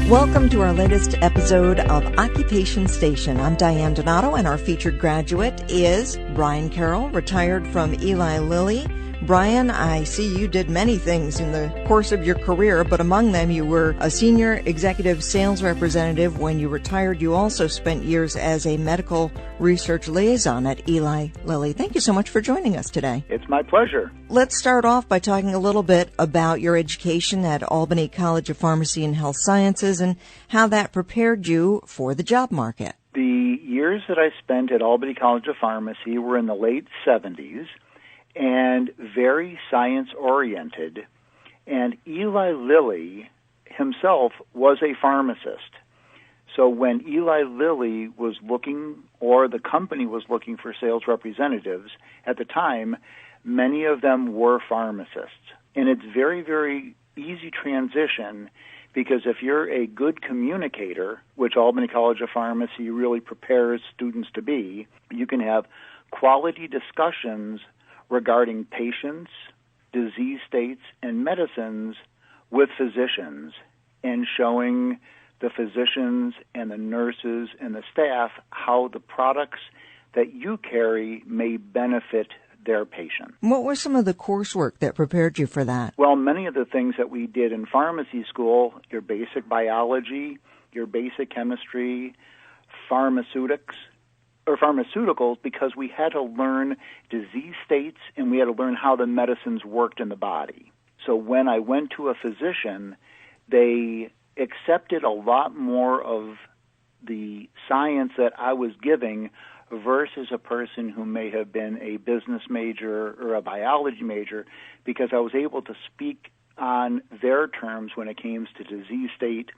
Welcome to our latest episode of Occupation Station. I'm Diane Donato, and our featured graduate is Brian Carroll, retired from Eli Lilly. Brian, I see you did many things in the course of your career, but among them you were a senior executive sales representative. When you retired, you also spent years as a medical research liaison at Eli Lilly. Thank you so much for joining us today. It's my pleasure. Let's start off by talking a little bit about your education at Albany College of Pharmacy and Health Sciences and how that prepared you for the job market. The years that I spent at Albany College of Pharmacy were in the late 70s. And very science-oriented. And Eli Lilly himself was a pharmacist. So when Eli Lilly was looking, or the company was looking for sales representatives, at the time, many of them were pharmacists. And it's very, very easy transition because if you're a good communicator, which Albany College of Pharmacy really prepares students to be, you can have quality discussions regarding patients, disease states, and medicines with physicians, and showing the physicians and the nurses and the staff how the products that you carry may benefit their patient. What was some of the coursework that prepared you for that? Well, many of the things that we did in pharmacy school, your basic biology, your basic chemistry, pharmaceuticals, because we had to learn disease states and we had to learn how the medicines worked in the body. So when I went to a physician, they accepted a lot more of the science that I was giving versus a person who may have been a business major or a biology major, because I was able to speak on their terms when it came to disease state,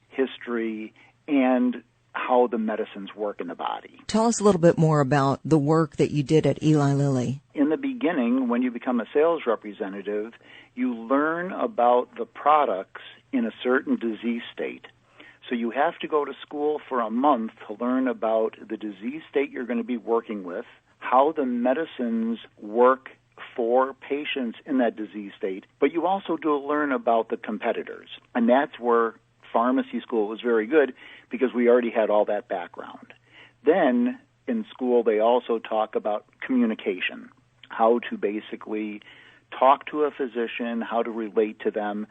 history, and how the medicines work in the body. Tell us a little bit more about the work that you did at Eli Lilly. In the beginning, when you become a sales representative, you learn about the products in a certain disease state. So you have to go to school for a month to learn about the disease state you're going to be working with, how the medicines work for patients in that disease state, but you also do learn about the competitors. And that's where pharmacy school was very good because we already had all that background. Then in school they also talk about communication, how to basically talk to a physician, how to relate to them,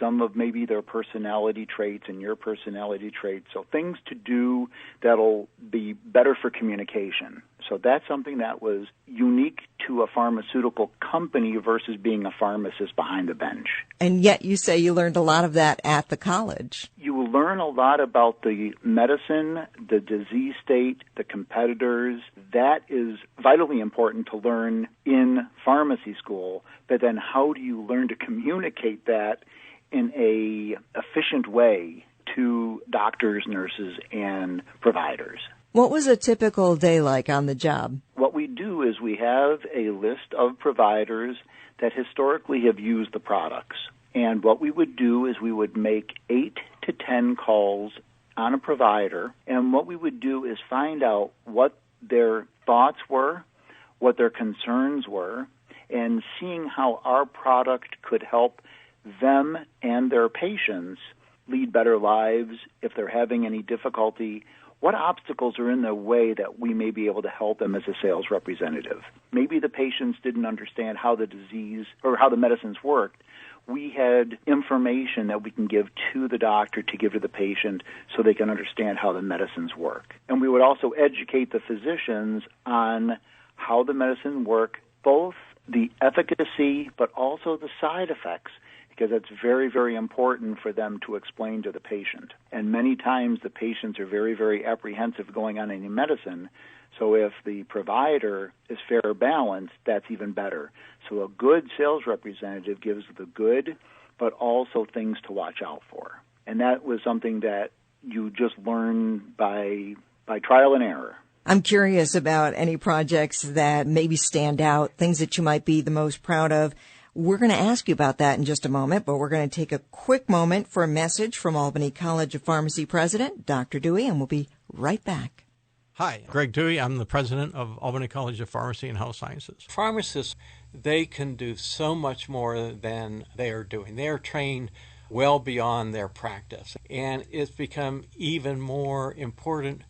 some of maybe their personality traits and your personality traits. So things to do that'll be better for communication. So that's something that was unique to a pharmaceutical company versus being a pharmacist behind the bench. And yet you say you learned a lot of that at the college. You will learn a lot about the medicine, the disease state, the competitors. That is vitally important to learn in pharmacy school. But then how do you learn to communicate that in a efficient way to doctors, nurses, and providers? What was a typical day like on the job? What we do is we have a list of providers that historically have used the products. And what we would do is we would make 8 to 10 calls on a provider, and what we would do is find out what their thoughts were, what their concerns were, and seeing how our product could help them and their patients lead better lives. If they're having any difficulty, what obstacles are in their way that we may be able to help them as a sales representative? Maybe the patients didn't understand how the disease or how the medicines worked. We had information that we can give to the doctor to give to the patient so they can understand how the medicines work. And we would also educate the physicians on how the medicine work, both the efficacy but also the side effects, because it's very, very important for them to explain to the patient. And many times the patients are very, very apprehensive going on any medicine. So if the provider is fair balanced, that's even better. So a good sales representative gives the good, but also things to watch out for. And that was something that you just learn by trial and error. I'm curious about any projects that maybe stand out, things that you might be the most proud of. We're going to ask you about that in just a moment, but we're going to take a quick moment for a message from Albany College of Pharmacy President, Dr. Dewey, and we'll be right back. Hi, Greg Dewey. I'm the president of Albany College of Pharmacy and Health Sciences. Pharmacists, they can do so much more than they are doing. They are trained well beyond their practice. And it's become even more important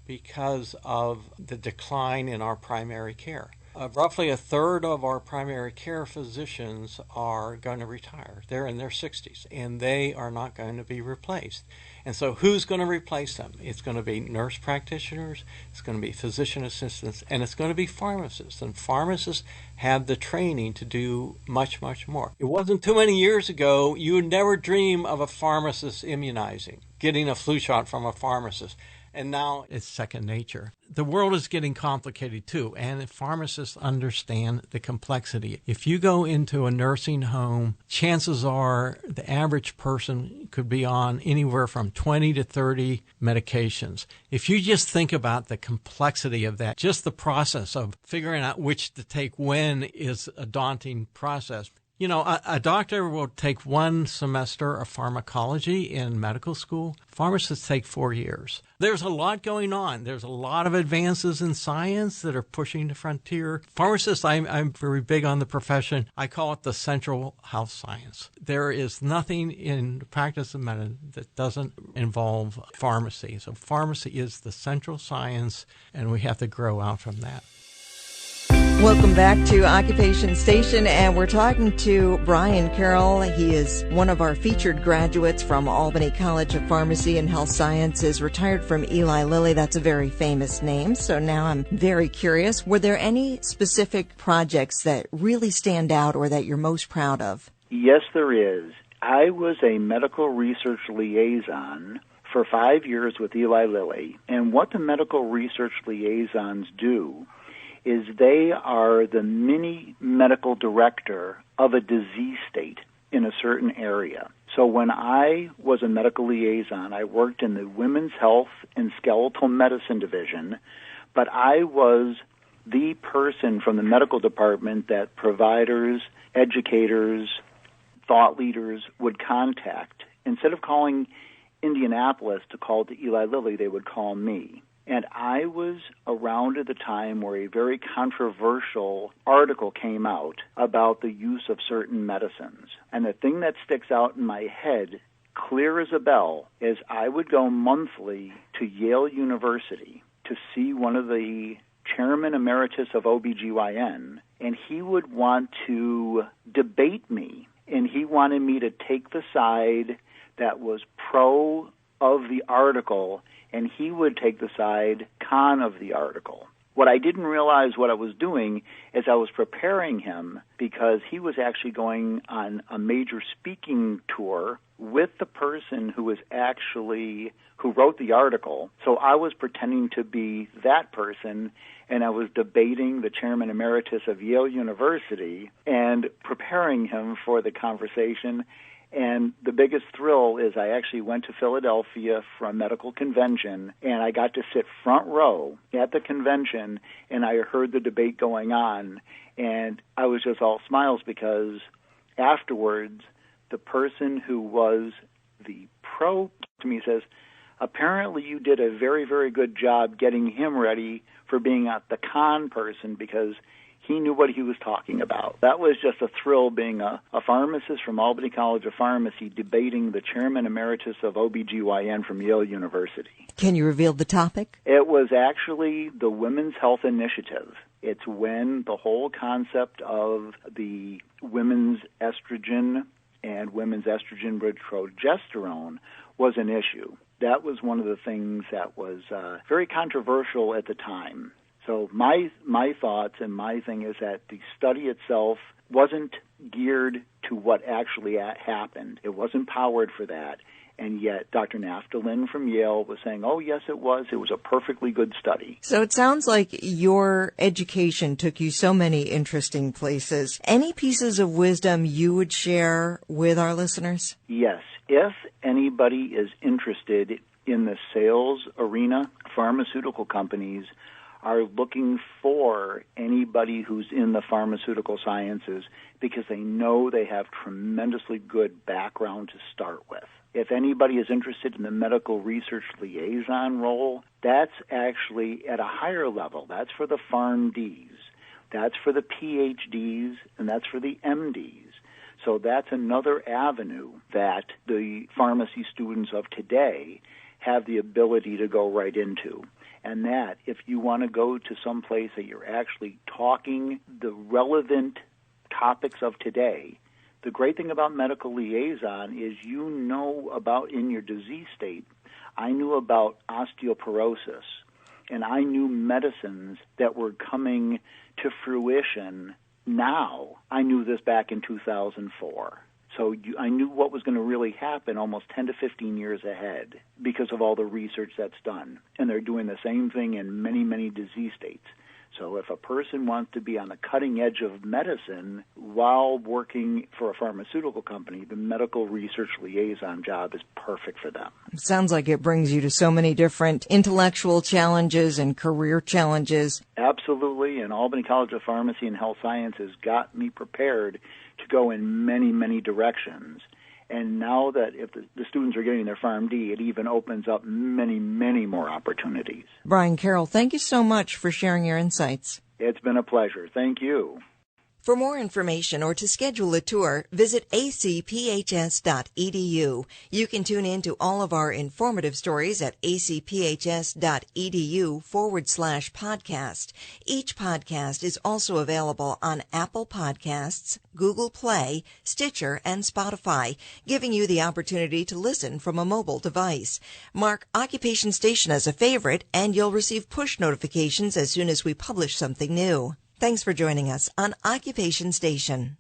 because of the decline in our primary care. Roughly a third of our primary care physicians are going to retire. They're in their 60s, and they are not going to be replaced. And so who's going to replace them? It's going to be nurse practitioners, it's going to be physician assistants, and it's going to be pharmacists. And pharmacists have the training to do much, much more. It wasn't too many years ago, you would never dream of a pharmacist immunizing, getting a flu shot from a pharmacist. And now it's second nature. The world is getting complicated too, and pharmacists understand the complexity. If you go into a nursing home, chances are the average person could be on anywhere from 20 to 30 medications. If you just think about the complexity of that, just the process of figuring out which to take when is a daunting process. You know, a doctor will take one semester of pharmacology in medical school. Pharmacists take 4 years. There's a lot going on. There's a lot of advances in science that are pushing the frontier. Pharmacists, I'm very big on the profession. I call it the central health science. There is nothing in the practice of medicine that doesn't involve pharmacy. So pharmacy is the central science, and we have to grow out from that. Welcome back to Occupation Station, and we're talking to Brian Carroll. He is one of our featured graduates from Albany College of Pharmacy and Health Sciences, retired from Eli Lilly. That's a very famous name. So now I'm very curious, were there any specific projects that really stand out or that you're most proud of? Yes, there is. I was a medical research liaison for 5 years with Eli Lilly, and what the medical research liaisons do is they are the mini medical director of a disease state in a certain area. So when I was a medical liaison, I worked in the Women's Health and Skeletal Medicine Division, but I was the person from the medical department that providers, educators, thought leaders would contact. Instead of calling Indianapolis to call to Eli Lilly, they would call me. And I was around at the time where a very controversial article came out about the use of certain medicines. And the thing that sticks out in my head, clear as a bell, is I would go monthly to Yale University to see one of the chairman emeritus of OBGYN, and he would want to debate me. And he wanted me to take the side that was pro of the article, and he would take the side con of the article. What I didn't realize what I was doing is I was preparing him because he was actually going on a major speaking tour with the person who wrote the article. So I was pretending to be that person, and I was debating the chairman emeritus of Yale University and preparing him for the conversation. And the biggest thrill is I actually went to Philadelphia for a medical convention, and I got to sit front row at the convention, and I heard the debate going on, and I was just all smiles because afterwards, the person who was the pro to me says, apparently you did a very, very good job getting him ready for being the con person because he knew what he was talking about. That was just a thrill being a pharmacist from Albany College of Pharmacy debating the chairman emeritus of OBGYN from Yale University. Can you reveal the topic? It was actually the Women's Health Initiative. It's when the whole concept of the women's estrogen and women's estrogen with progesterone was an issue. That was one of the things that was very controversial at the time. So my thoughts and my thing is that the study itself wasn't geared to what actually happened. It wasn't powered for that. And yet Dr. Naftalin from Yale was saying, oh, yes, it was. It was a perfectly good study. So it sounds like your education took you so many interesting places. Any pieces of wisdom you would share with our listeners? Yes. If anybody is interested in the sales arena, pharmaceutical companies are looking for anybody who's in the pharmaceutical sciences because they know they have tremendously good background to start with. If anybody is interested in the medical research liaison role, that's actually at a higher level. That's for the PharmDs. That's for the PhDs, and that's for the MDs. So that's another avenue that the pharmacy students of today have the ability to go right into. And that, if you want to go to some place that you're actually talking the relevant topics of today, the great thing about medical liaison is you know about in your disease state. I knew about osteoporosis, and I knew medicines that were coming to fruition now. I knew this back in 2004. So I knew what was going to really happen almost 10 to 15 years ahead because of all the research that's done. And they're doing the same thing in many, many disease states. So if a person wants to be on the cutting edge of medicine while working for a pharmaceutical company, the medical research liaison job is perfect for them. Sounds like it brings you to so many different intellectual challenges and career challenges. Absolutely, and Albany College of Pharmacy and Health Sciences got me prepared to go in many, many directions. And now that if the students are getting their PharmD, it even opens up many, many more opportunities. Brian Carroll, thank you so much for sharing your insights. It's been a pleasure. Thank you. For more information or to schedule a tour, visit acphs.edu. You can tune in to all of our informative stories at acphs.edu/podcast. Each podcast is also available on Apple Podcasts, Google Play, Stitcher, and Spotify, giving you the opportunity to listen from a mobile device. Mark Occupation Station as a favorite, and you'll receive push notifications as soon as we publish something new. Thanks for joining us on Occupation Station.